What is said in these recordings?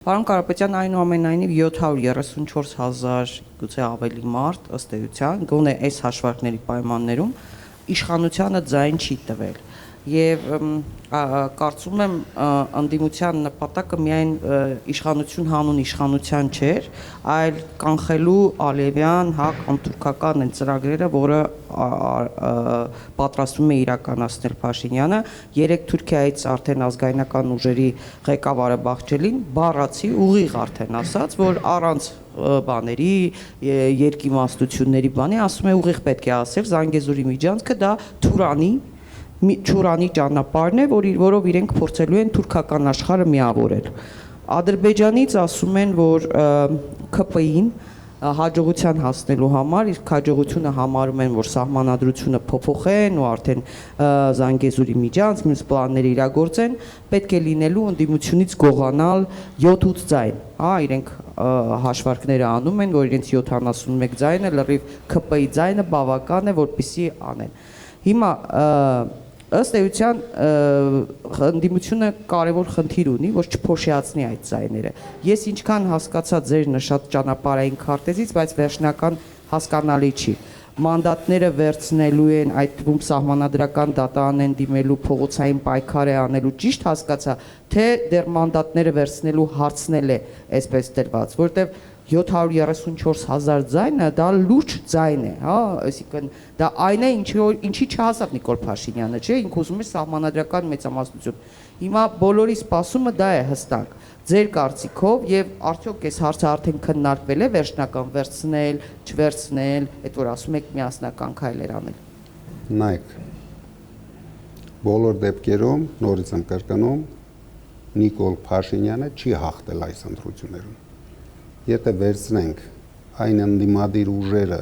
Պարոն Կարապետյան, այնուամենայնիվ 734,000 գուցե ավելի մարդ ըստ էության, գոնե այս հաշվարկների պայմաններում իշխանությանը ձայն չի տվել։ Եվ կարծում եմ ընդդիմության նպատակը միայն իշխանություն հանուն իշխանության չէր, այլ կանխելու Ալիևյան հակ անթուրքական այն ծրագրերը, որը պատրաստվում է իրականացնել Փաշինյանը, երեք Թուրքիայից արդեն ազգայնական ուժերի ղեկավարը Բաղչելին բառացի ուղիղ արդեն ասաց, որ առանց բաների, երկիմաստությունների բանի, ասում է ուղիղ պետք է ասել Զանգեզուրի միջանցքը դա Թուրանի ճանապարհն է, որով իրենք փորձելու են թուրքական աշխարհը միավորել։ Ադրբեջանից ասում են, որ ՔՊ-ին հաջողության հասնելու համար իր հաջողությունը համարում են, որ սահմանադրությունը փոփոխեն ու արդեն Զանգեզուրի միջանցք, մյուս պլաններ իրագործեն, պետք է լինելու ընդդիմությունից գողանալ 7-8 ձայն, հա, իրենք հաշվարկները անում են, որ իրենց 71 ձայնը լրիվ ՔՊ-ի ձայնը բավական է, որպեսզի անեն։ Հիմա ըստ էության ընդդիմությունը կարևոր խնդիր ունի, որ չփոշիացնի այդ ձայները։ Ես ինչքան հասկացա ձեր նշած ճանապարհային քարտեզից, բայց վերջնական հասկանալի չի։ Մանդատները վերցնելու են, այդ թվում սահմանադրական դատարան են դիմելու, փողոցային պայքար է անելու, ճիշտ հասկացա, թե դեռ մանդատները վերցնելու հարցնել է այսպես դրված, որտեղ 734,000 ձայնը դա լուրջ ձայն է, հա, այսինքն դա այն է, ինչի չհասավ Նիկոլ Փաշինյանը, չէ, ինքը ուզում է սահմանադրական մեծամասնություն։ Հիմա բոլորի սպասումը դա է հստակ։ Ձեր կարծիքով եւ արդյոք այս հարցը արդեն քննարկվել է վերջնական վերցնել, չվերցնել, այդ որ ասում եք միասնական քայլեր անել։ Նայեք, բոլոր դեպքերում նորից եմ կրկնում, Նիկոլ Փաշինյանը չի հաղթել այս ընտրություններում։ Եթե վերցնենք այն ընդդիմադիր ուժերը,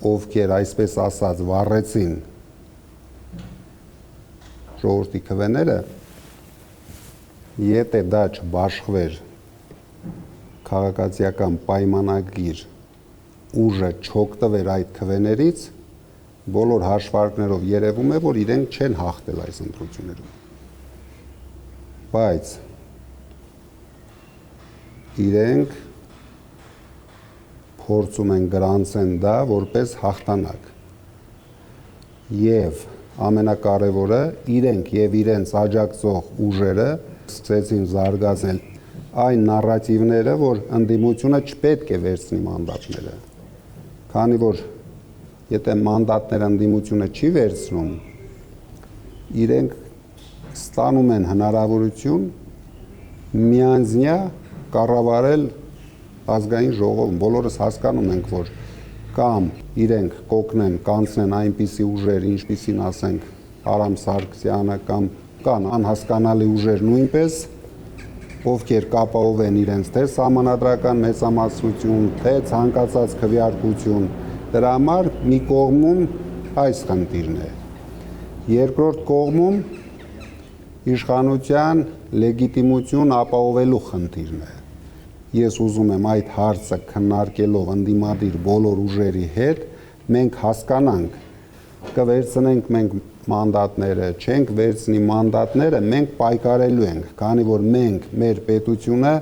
ովքեր այսպես ասած վառեցին ժողովրդի քվեները, եթե դա չբաշխվեր քաղաքացիական պայմանագիր ուժը չօգտվեր այդ քվեներից, բոլոր հաշվարկներով երևում է, որ իրենք չեն հաղթել այս ընտրություններում։ Բայց իրենք փորձում են գրանցեն դա որպես հաղթանակ։ Եվ ամենակարևորը իրենք եւ իրենց աջակցող ուժերը սկսեցին զարգացնել այն նարատիվները, որ ընդդիմությունը չպետք է վերցնի մանդատները։ Քանի որ եթե մանդատները ընդդիմությունը չի վերցնում, իրենք ստանում են հնարավորություն միանձնյա կառավարել ազգային ժողովում, բոլորս հասկանում ենք, որ կամ իրենք կօգնեն, կանցնեն այնպիսի ուժեր, ինչպիսին ասենք Արամ Սարգսյանը կամ կան անհասկանալի ուժեր նույնպես, ովքեր կապահովեն իրենց թե սահմանադրական մեծամասնություն, թե ցանկացած քվեարկություն, դրա համար մի կողմում այս խնդիրն է։ Երկրորդ կողմում իշխանության լեգիտիմություն ապահովելու խնդիրն է։ Ես ուզում եմ այդ հարցը քննարկելով ընդդիմադիր բոլոր ուժերի հետ մենք հասկանանք, կվերցնենք մենք մանդատները, չենք վերցնի մանդատները, մենք պայքարելու ենք, քանի որ մենք մեր պետությունը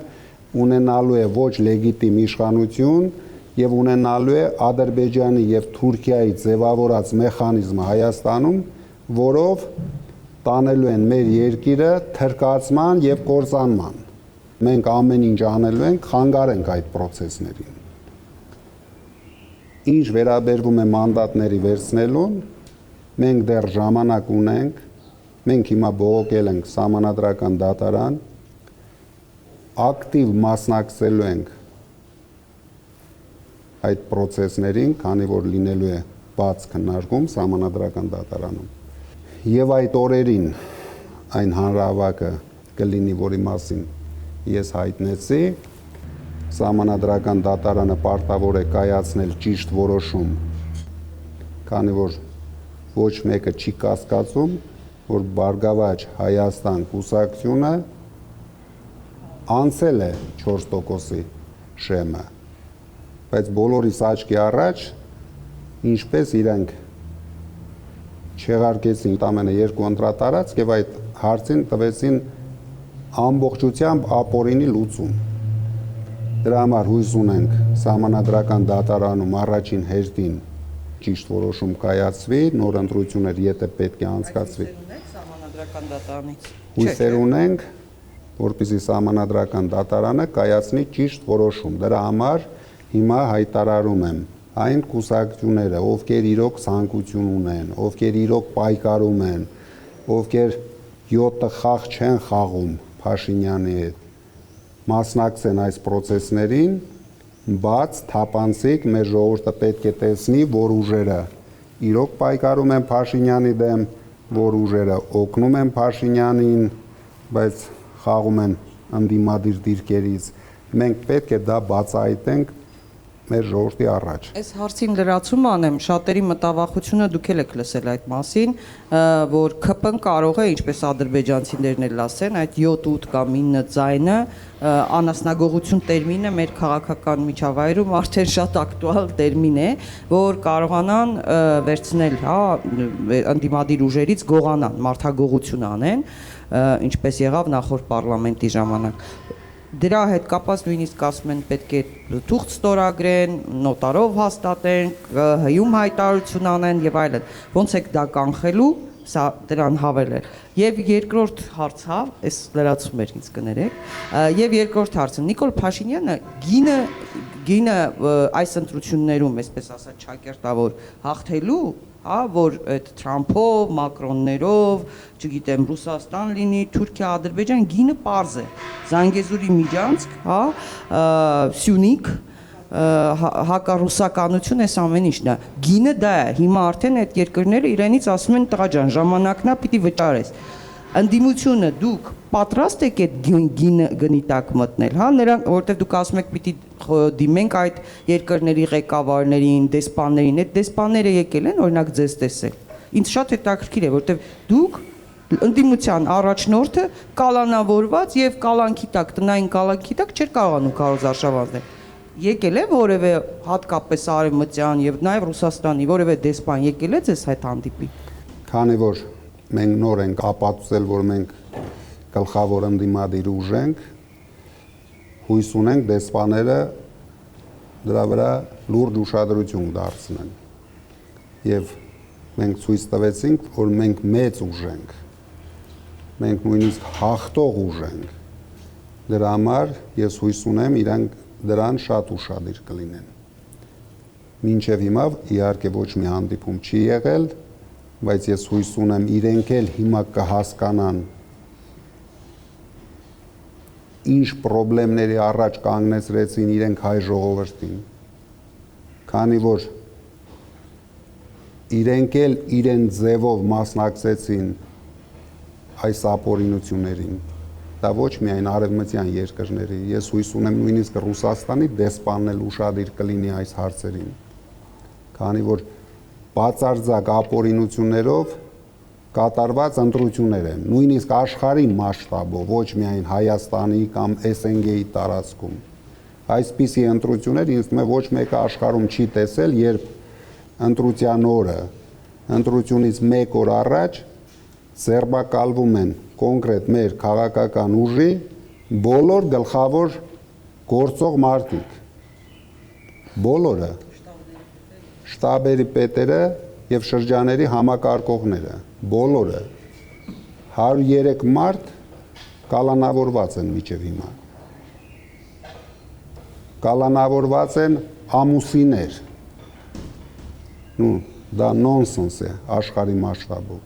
ունենալու է ոչ լեգիտիմ իշխանություն եւ ունենալու է Ադրբեջանի եւ Թուրքիայի ձևավորած մեխանիզմը Հայաստանում, որով տանելու են մեր երկիրը թրկացման եւ կործանման։ Մենք ամեն ինչ անելու ենք, խանգարենք այդ process-ներին։ Ինչ վերաբերվում է մանդատների վերցնելուն, մենք դեռ ժամանակ ունենք, մենք հիմա բողոքել ենք սահմանադրական դատարան, ակտիվ մասնակցելու ենք այդ process-ներին, քանի որ լինելու է բաց քննարկում սահմանադրական դատարանում։ Եվ այդ օրերին այն հանրահավաքը կլինի, որի մասին ես հայտնեցի, սահմանադրական դատարանը պարտավոր է կայացնել ճիշտ որոշում, քանի որ ոչ մեկը չի կասկածում, որ Բարգավաճ Հայաստան կուսակցությունը անցել է 4%-ի շեմը, բայց բոլորիս աչքի առաջ ինչպես իրենք չեղարկեցին ամենը երկու ընտրատարածք եւ այդ հարցին տվեցին ամբողջությամբ ապօրինի լուծում։ Դրա համար հույս ունենք Սահմանադրական դատարանում առաջին հերթին ճիշտ որոշում կայացվի, նոր ընտրություններ եթե պետք է անցկացվի։ Սահմանադրական դատարանից։ Հույսեր ունենք, որպեսզի Սահմանադրական դատարանը կայացնի ճիշտ որոշում։ Դրա համար հիմա հայտարարում եմ այն կուսակցությունները, ովքեր իրոք ցանկություն ունեն, ովքեր իրոք պայքարում են, ովքեր 7 խաղ չեն խաղում Փաշինյանի հետ, մասնակցեն այս process-ներին, բաց, թափանցիկ, մեր ժողովուրդը պետք է տեսնի, որ ուժերը իրոք պայքարում են Փաշինյանի դեմ, որ ուժերը օգնում են Փաշինյանին, բայց խաղում են ընդդիմադիր դիրքերից։ Մենք պետք է դա բացահայտենք մեր ժողովրդի առաջ։ Այս հարցին լրացում անեմ, շատերի մտավախությունը դուք եք լսել այդ մասին, որ ՔՊ-ն կարող է, ինչպես ադրբեջանցիներն էլ ասեն, այդ 7-8 կամ 9 ձայնը անասնագողություն տերմինը մեր քաղաքական միջավայրում արդեն շատ ակտուալ տերմին է, որ կարողանան վերցնել, հա, ընդդիմադիր ուժերից գողանան, մարդագողություն անեն, ինչպես եղավ նախորդ պարլամենտի ժամանակ։ Դրա հետ կապված նույնիսկ ասում են պետք է թուղթ ստորագրեն, նոտարով հաստատեն, ՀՀ-ում հայտարարություն անեն եւ այլն։ Ոնց եք դա կանխելու, սա դրան հավելել։ Եվ երկրորդ հարցը, այս լրացում էր ինձ կներեք, եւ երկրորդ հարցը Նիկոլ Փաշինյանը գինը այս ընտրություններում, այսպես ասած, ճակերտավոր հաղթելու, հա, որ այդ Թրամփով, Մակրոններով, չգիտեմ, Ռուսաստան լինի, Թուրքիա, Ադրբեջան, գինը պարզ է։ Զանգեզուրի միջանցք, հա, Սյունիք, հակառուսականություն, այս ամեն ինչն է։ Գինը դա է։ Հիմա արդեն այդ երկրները իրենից ասում են տղա ջան, ժամանակն է, պիտի վճարես։ Ընդդիմությունը դուք պատրաստ եք այդ գնի տակ մտնել, հա, նրանք, որովհետև դուք ասում եք պիտի դիմենք այդ երկրների ղեկավարներին, դեսպաններին, այդ դեսպանները եկել են, օրինակ ձեզ տեսել։ Ինձ շատ հետաքրքիր է, որովհետև դուք ընդդիմության առաջնորդը կալանավորված եւ կալանքի տակ, տնային կալանքի տակ չէր կարողանում Քարոզ Արշավանցնել։ Եկել է որևէ հատկապես Արևմտյան եւ նաեւ Ռուսաստանի որևէ դեսպան եկել է ձեզ հետ հանդիպի։ Քանի որ մենք նոր ենք ապացուցել, որ մենք գլխավոր ընդդիմադիր ուժ ենք, հույս ունենք դեսպաները դրա վրա լուրջ ուշադրություն դարձնեն։ Եվ մենք ցույց տվեցինք, որ մենք մեծ ուժ ենք։ Մենք նույնիսկ հաղթող ուժ ենք։ Դրա համար ես հույս ունեմ, իրանք դրան շատ ուշադիր կլինեն։ Մինչև հիմա իհարկե ոչ մի հանդիպում չի եղել, բայց ես հույս ունեմ իրենք էլ հիմա կհասկանան ինչ խնդիրների առաջ կանգնեցրեցին իրենք հայ ժողովրդին, քանի որ իրենք էլ իրեն ձևով մասնակցեցին այս ապօրինություններին, դա ոչ միայն արևմտյան երկրների, ես հույս ունեմ նույնիսկ Ռուսաստանի դեսպանն էլ ուշադիր կլինի այս հարցերին, քանի որ բացարձակ ապօրինություններով կատարված ընտրություններ են, նույնիսկ աշխարհի մասշտաբով, ոչ միայն Հայաստանի կամ ՍՆԳ-ի տարածքում։ Այսպիսի ընտրություններ ինձ թվում է ոչ մեկը աշխարհում չի տեսել, երբ ընտրության օրը, ընտրությունից 1 օր առաջ ձերբակալվում են կոնկրետ մեր քաղաքական ուժի բոլոր գլխավոր գործող մարդիկ, բոլորը, շտաբերի պետերը եւ շրջաների համակարգողները, բոլորը 103 մարդ կալանավորված են մինչև հիմա։ Կալանավորված են ամուսիններ։ Դա նոնսենս է աշխարհի մասշտաբով։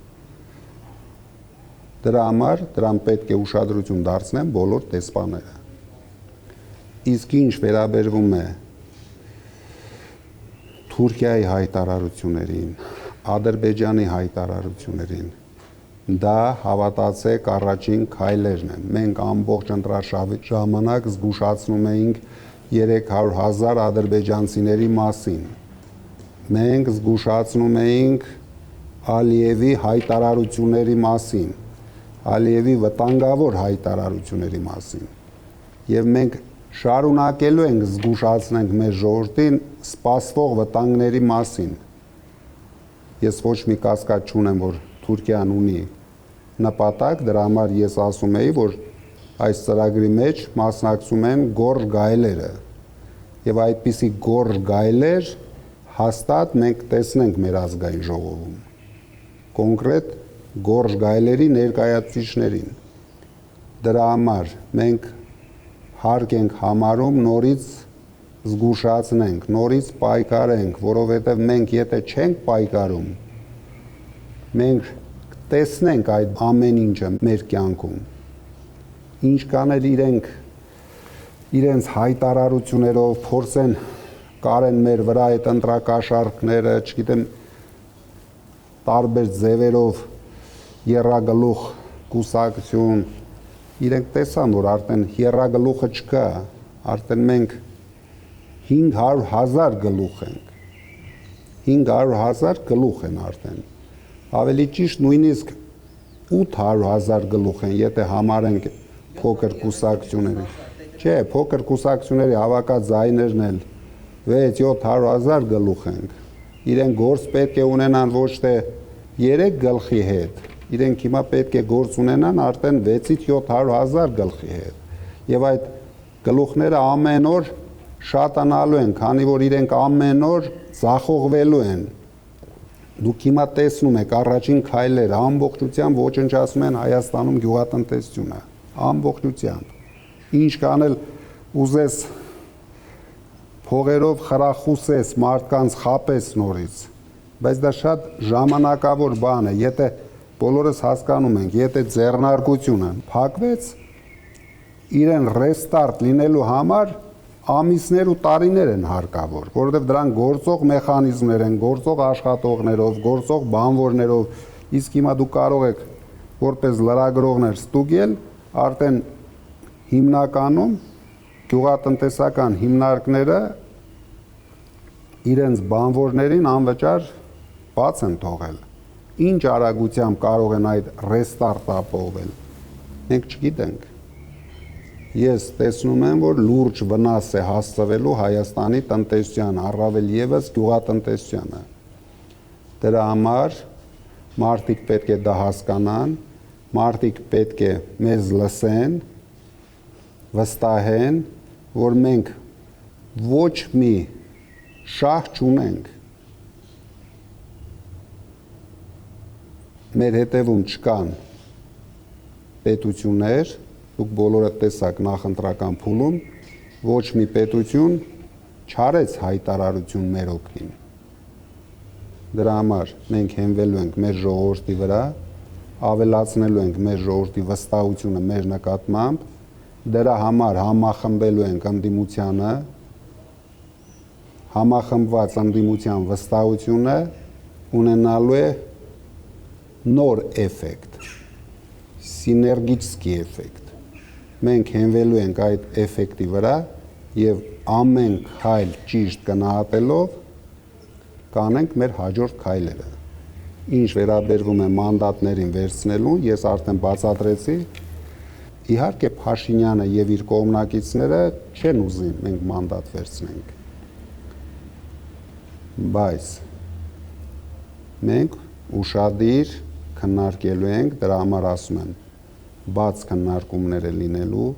Դրա համար դրան պետք է ուշադրություն դարձնեն բոլոր դեսպանները։ Իսկ ինչ վերաբերվում է Թուրքիայի հայտարարություններին, Ադրբեջանի հայտարարություններին, դա հավատացեք առաջին քայլերն են։ Մենք ամբողջ ընտրաշավի ժամանակ զգուշացնում էինք 300,000 ադրբեջանցիների մասին։ Մենք զգուշացնում էինք Ալիևի հայտարարությունների մասին, Ալիևի վտանգավոր հայտարարությունների մասին։ Եվ մենք շարունակելու ենք զգուշացնենք մեր ժողովրդին սպասվող վտանգների մասին։ Ես ոչ մի կասկած չունեմ, որ Թուրքիան ունի նպատակ, դրա համար ես ասում էի, որ այս ծրագրի մեջ մասնակցում են գորժ գայլերը։ Եվ այդպիսի գորժ գայլեր հաստատ մենք տեսնենք մեր ազգային ժողովում։ Կոնկրետ գորժ գայլերի ներկայացուցիչներին։ Դրա համար մենք հարկ ենք համարում նորից զգուշացնենք, նորից պայքարենք, որովհետև մենք եթե չենք պայքարում, մենք տեսնենք այդ ամեն ինչը մեր կյանքում։ Ինչ կանել իրենց հայտարարություններով փորձեն կարեն մեր վրա այդ ընտրակաշառքները, չգիտեմ, տարբեր ձևերով եռագլուխ կուսակցություն, իրենք տեսան, որ արդեն եռագլուխը չկա, արդեն մենք 500,000 գլուխ ենք, 500,000 գլուխ են արդեն, ավելի ճիշտ նույնիսկ 800,000 գլուխ են, եթե համարենք փոքր կուսակցությունների, չէ, փոքր կուսակցությունների հավաքած ձայներն էլ 6-700,000 գլուխ ենք, իրենք գործ պետք է ունենան ոչ թե 3 գլխի հետ, իրենք հիմա պետք է գործ ունենան արդեն 6-700,000 գլխի հետ եւ այդ գլուխները ամեն օր շատանալու են, քանի որ իրենք ամեն օր ձախողվելու են։ Դուք հիմա տեսնում եք առաջին քայլերը ամբողջությամբ ոչնչացնում են Հայաստանում գյուղատնտեսությունը, ամբողջությամբ։ Ինչ կանել ուզես փողերով խրախուսես մարդկանց խապես նորից, բայց դա շատ ժամանակավոր բան է, եթե բոլորս հասկանում ենք, եթե ձեռնարկությունը փակվեց, իրեն ռեստարտ լինելու համար ամիսներ ու տարիներ են հարկավոր, որովհետև դրան գործող մեխանիզմներ են, գործող աշխատողներով, գործող բանվորներով, իսկ հիմա դուք կարող եք որպես լրագրողներ ստուգել, արդեն հիմնականում գյուղատնտեսական հիմնարկները իրենց բանվորներին անվճար բաց են թողել։ Ինչ արագությամբ կարող են այդ ռեստարտը ապահովել, մենք չգիտենք։ Ես տեսնում եմ, որ լուրջ վնաս է հասցվելու Հայաստանի տնտեսությանը, առավել ևս գյուղատնտեսությանը։ Դրա համար մարդիկ պետք է դա հասկանան, մարդիկ պետք է մեզ լսեն, վստահեն, որ մենք ոչ մի շահ չունենք։ Մեր հետևում չկան պետություններ, դուք բոլորը տեսաք նախընտրական փուլում, ոչ մի պետություն չարեց հայտարարություն մեր օգտին։ Դրա համար մենք հենվելու ենք մեր ժողովրդի վրա, ավելացնելու ենք մեր ժողովրդի վստահությունը մեր նկատմամբ, դրա համար համախմբելու ենք ընդդիմությանը, համախմբված ընդդիմության վստահությունը ունենալու է նոր էֆեկտ, սիներգիչսկի էֆեկտ։ Մենք հենվելու ենք այդ էֆեկտի վրա եւ ամեն քայլ ճիշտ գնահատելով կանենք մեր հաջորդ քայլերը։ Ինչ վերաբերվում է մանդատներին վերցնելուն, ես արդեն բացատրեցի, իհարկե Փաշինյանը եւ իր կողմնակիցները չեն ուզի մենք մանդատ վերցնենք։ Բայց մենք ուշադիր քննարկելու ենք, դրա համար ասում եմ, բաց քննարկումներ է լինելու,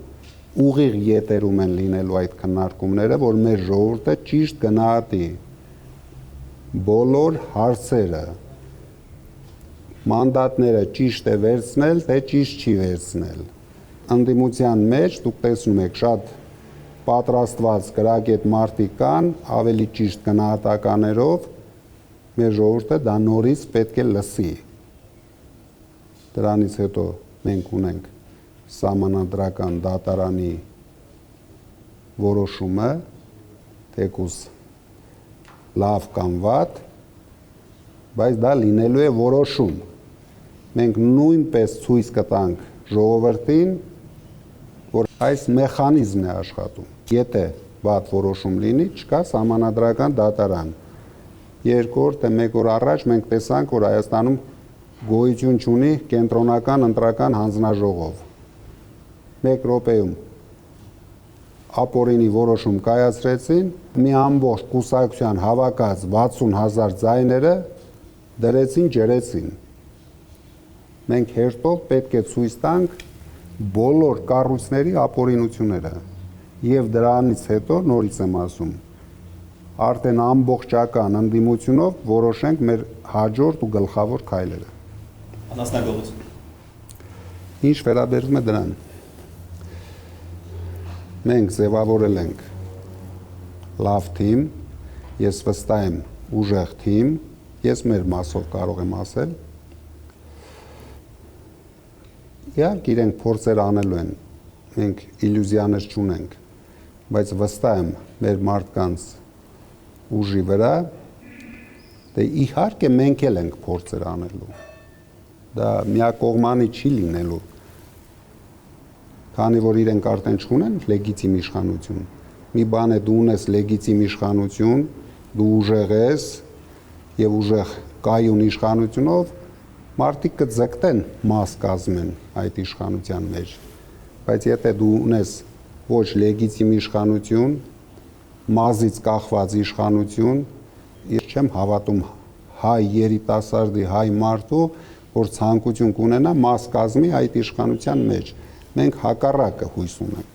ուղիղ ետերում են լինելու այդ քննարկումները, որ մեր ժողովուրդը ճիշտ գնահատի բոլոր հարցերը, մանդատները ճիշտ է վերցնել, թե ճիշտ չի վերցնել։ Ընդդիմության մեջ դուք տեսնում եք շատ պատրաստված գրագետ մարդիկ կան, ավելի ճիշտ գնահատականներով, մեր ժողովուրդը դա նորից պետք է լսի։ Դրանից հետո մենք ունենք սահմանադրական դատարանի որոշումը, թեկուզ լավ կամ վատ, բայց դա լինելու է որոշում։ Մենք նույնպես ցույց կտանք ժողովրդին, որ այս մեխանիզմն է աշխատում։ Եթե վատ որոշում լինի, չկա սահմանադրական դատարան։ Երկրորդ թե մեկ օր առաջ մենք տեսանք, որ Հայաստանում գոյություն չունի կենտրոնական ընտրական հանձնաժողով։ 1 րոպեում ապօրինի որոշում կայացրեցին, մի ամբողջ կուսակցության հավաքած 60,000 ձայները դրեցին, ջրեցին։ Մենք հերթով պետք է ցույց տանք, բոլոր կառույցների ապօրինությունները եւ դրանից հետո նորից եմ ասում արդեն ամբողջական ընդդիմությունով որոշենք մեր հաջորդ ու գլխավոր քայլերը։ Անասնագողություն։ Ինչ վերաբերում է դրան։ Մենք ձևավորել ենք լավ թիմ, ես վստահ եմ ուժեղ թիմ, ես մեր մասով կարող եմ ասել։ Իհարկե իրենք փորձեր անելու են, մենք իլյուզիաներ չունենք, բայց վստահ եմ մեր մարդկանց ուժի վրա, դե իհարկե մենք էլ ենք փորձեր անելու։ Դա միակողմանի չի լինելու, քանի որ իրենք արդեն չունեն լեգիտիմ իշխանություն։ Մի բան է դու ունես լեգիտիմ իշխանություն, դու ուժեղ ես եւ ուժեղ կայուն իշխանությունով մարդիկ կձգտեն մաս կազմեն այդ իշխանության մեջ, բայց եթե դու ունես ոչ լեգիտիմ իշխանություն, մազից կախված իշխանություն, ես չեմ հավատում հայ երիտասարդի, հայ մարդու, որ ցանկություն կունենա մաս կազմի այդ իշխանության մեջ։ Մենք հակառակը հույս ունենք։